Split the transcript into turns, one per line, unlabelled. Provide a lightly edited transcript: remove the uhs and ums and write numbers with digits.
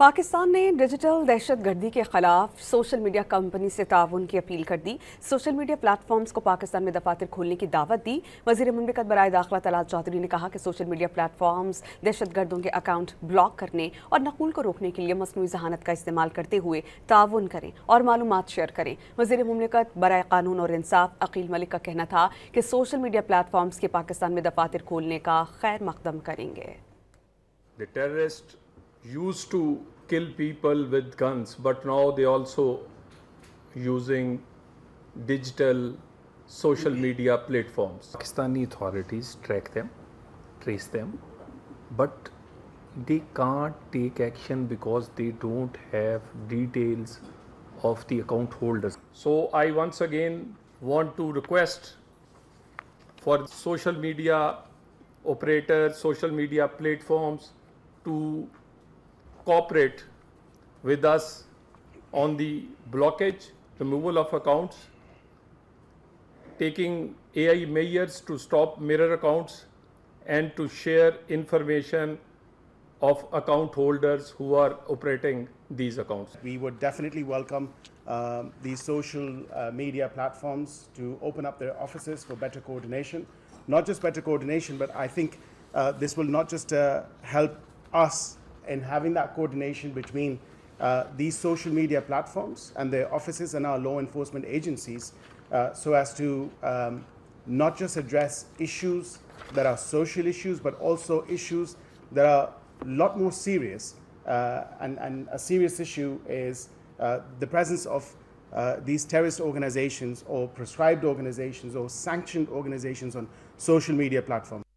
پاکستان نے ڈیجیٹل دہشت گردی کے خلاف سوشل میڈیا کمپنی سے تعاون کی اپیل کر دی۔ سوشل میڈیا پلیٹ فارمز کو پاکستان میں دفاتر کھولنے کی دعوت دی۔ وزیر مملکت برائے داخلہ طلعت چودھری نے کہا کہ سوشل میڈیا پلیٹ فارمز دہشت گردوں کے اکاؤنٹ بلاک کرنے اور نقول کو روکنے کے لیے مصنوعی ذہانت کا استعمال کرتے ہوئے تعاون کریں اور معلومات شیئر کریں۔ وزیر مملکت برائے قانون اور انصاف اپیل ملک کا کہنا تھا کہ سوشل میڈیا پلیٹ فارمز کے پاکستان میں دفاتر کھولنے کا خیر مقدم کریں گے۔
The terrorists used to kill people with guns, but now they also using digital social media platforms.
Pakistani authorities track them, trace them, but they can't take action because they don't have details of the account holders.
So I once again want to request for social media operators, social media platforms to cooperate with us on the blockage, removal of accounts, taking AI measures to stop mirror accounts and to share information of account holders who are operating these accounts.
We would definitely welcome these social media platforms to open up their offices for better coordination. Not just better coordination, but I think this will not just help us in having that coordination between these social media platforms and their offices and our law enforcement agencies, so as to not just address issues that are social issues, but also issues that are a lot more serious. And a serious issue is the presence of these terrorist organizations or prescribed organizations or sanctioned organizations on social media platforms.